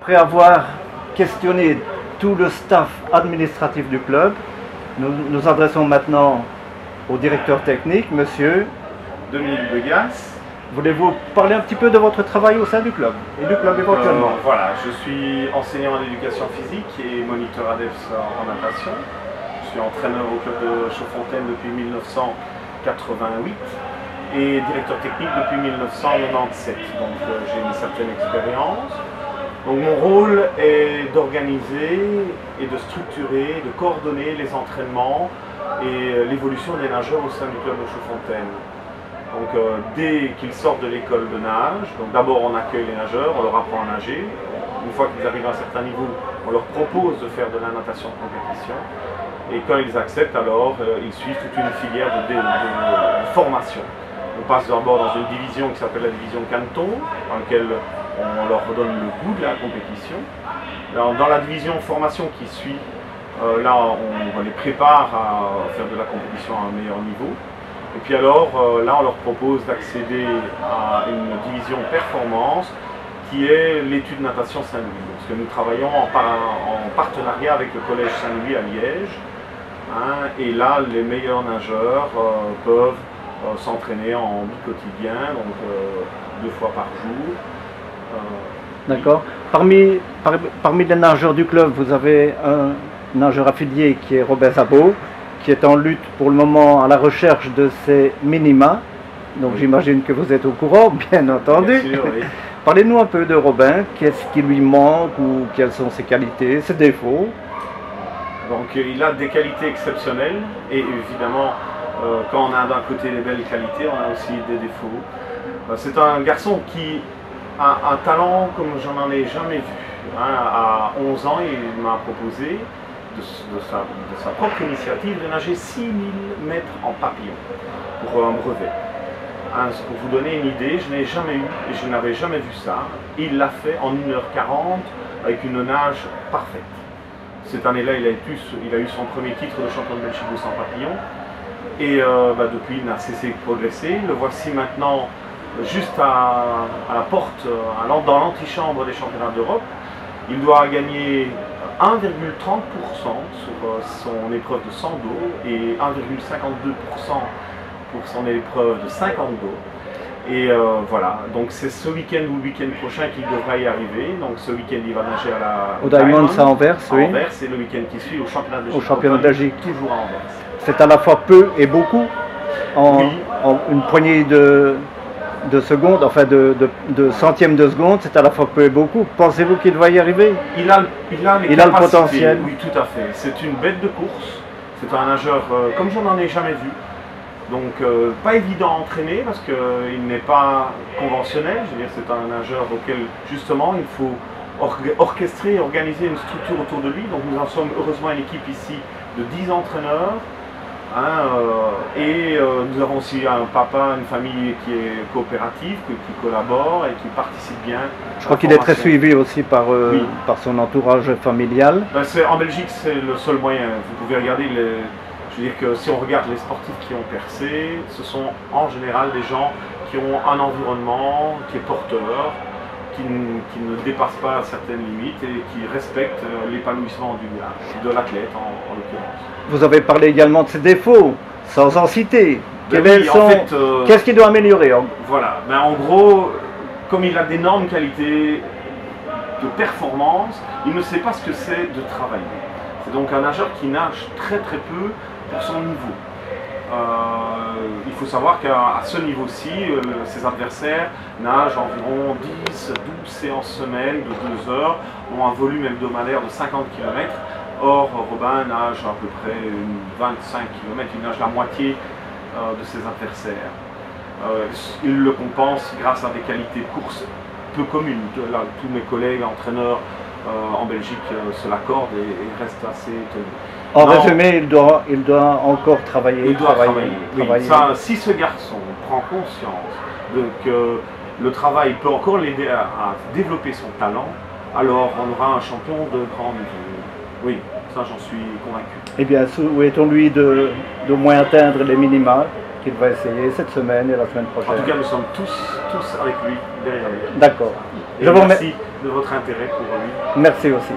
Après avoir questionné tout le staff administratif du club, nous nous adressons maintenant au directeur technique, monsieur Dominique Begas. Voulez-vous parler un petit peu de votre travail au sein du club et du club éventuellement? Voilà, je suis enseignant en éducation physique et moniteur ADEPS en natation. Je suis entraîneur au club de Chaudfontaine depuis 1988 et directeur technique depuis 1997. Donc j'ai une certaine expérience. Donc mon rôle est d'organiser et de structurer, de coordonner les entraînements et l'évolution des nageurs au sein du club de Chaudfontaine. Donc dès qu'ils sortent de l'école de nage, donc d'abord on accueille les nageurs, on leur apprend à nager. Une fois qu'ils arrivent à un certain niveau, on leur propose de faire de la natation de compétition. Et quand ils acceptent, alors ils suivent toute une filière de formation. On passe d'abord dans une division qui s'appelle la division Canton, dans laquelle on leur redonne le goût de la compétition. Dans la division formation qui suit, là on les prépare à faire de la compétition à un meilleur niveau. Et puis alors, là, on leur propose d'accéder à une division performance qui est l'étude natation Saint-Louis. Parce que nous travaillons en partenariat avec le collège Saint-Louis à Liège. Hein, et là, les meilleurs nageurs peuvent s'entraîner en bi-quotidien, donc 2 fois par jour. D'accord. Parmi les nageurs du club, vous avez un nageur affilié qui est Robin Zabot, qui est en lutte pour le moment à la recherche de ses minima. Donc oui. J'imagine que vous êtes au courant, bien entendu. Bien sûr, oui. Parlez-nous un peu de Robin, qu'est-ce qui lui manque ou quelles sont ses qualités, ses défauts? Donc il a des qualités exceptionnelles et évidemment quand on a d'un côté les belles qualités, on a aussi des défauts. C'est un garçon qui a un talent comme j'en ai jamais vu. Hein, à 11 ans, il m'a proposé de sa propre initiative de nager 6000 mètres en papillon pour un brevet. Hein, pour vous donner une idée, je n'ai jamais eu et je n'avais jamais vu ça. Il l'a fait en 1h40 avec une nage parfaite. Cette année-là, il a eu son premier titre de champion de Belgique de 100 papillons et depuis, il n'a cessé de progresser. Le voici maintenant juste à la porte, dans l'antichambre des championnats d'Europe. Il doit gagner 1,30% sur son épreuve de 100 dos et 1,52% pour son épreuve de 50 dos. Et voilà, donc c'est ce week-end ou le week-end prochain qu'il devra y arriver. Donc ce week-end, il va nager au Diamond à Anvers, oui. Anvers, et le week-end qui suit au championnat de Belgique. Au championnat de Belgique. Toujours à Anvers. C'est à la fois peu et beaucoup en une poignée de secondes, enfin de centièmes de seconde, c'est à la fois peu et beaucoup. Pensez-vous qu'il va y arriver? Il a le potentiel. Oui, tout à fait. C'est une bête de course. C'est un nageur comme je n'en ai jamais vu. Donc pas évident à entraîner parce qu'il n'est pas conventionnel. Je veux dire, c'est un nageur auquel justement il faut orchestrer et organiser une structure autour de lui. Donc nous en sommes heureusement une équipe ici de 10 entraîneurs. Hein, nous avons aussi un papa, une famille qui est coopérative, qui collabore et qui participe bien. Je crois qu'il est très suivi aussi par son entourage familial. En Belgique, c'est le seul moyen. Vous pouvez regarder, je veux dire que si on regarde les sportifs qui ont percé, ce sont en général des gens qui ont un environnement qui est porteur, qui ne dépasse pas certaines limites et qui respectent l'épanouissement de l'athlète en l'occurrence. Vous avez parlé également de ses défauts, sans en citer. Qu'est-ce qu'il doit améliorer? Voilà, en gros, comme il a d'énormes qualités de performance, il ne sait pas ce que c'est de travailler. C'est donc un nageur qui nage très très peu pour son niveau. Il faut savoir qu'à ce niveau-ci, ses adversaires nagent environ 10-12 séances semaine de 2 heures, ont un volume hebdomadaire de 50 km. Or, Robin nage à peu près 25 km, il nage la moitié de ses adversaires. Il le compense grâce à des qualités de course peu communes. Là, tous mes collègues entraîneurs en Belgique se l'accordent et restent assez étonnés. En résumé, il doit encore travailler. Il doit travailler. Oui. Ça, si ce garçon prend conscience que le travail peut encore l'aider à développer son talent, alors on aura un champion de grand niveau. Oui, ça j'en suis convaincu. Eh bien, souhaitons-lui de moins atteindre les minima qu'il va essayer cette semaine et la semaine En prochaine. tout cas, nous sommes tous avec lui derrière lui. D'accord. Et Je vous merci de votre intérêt pour lui. Merci aussi.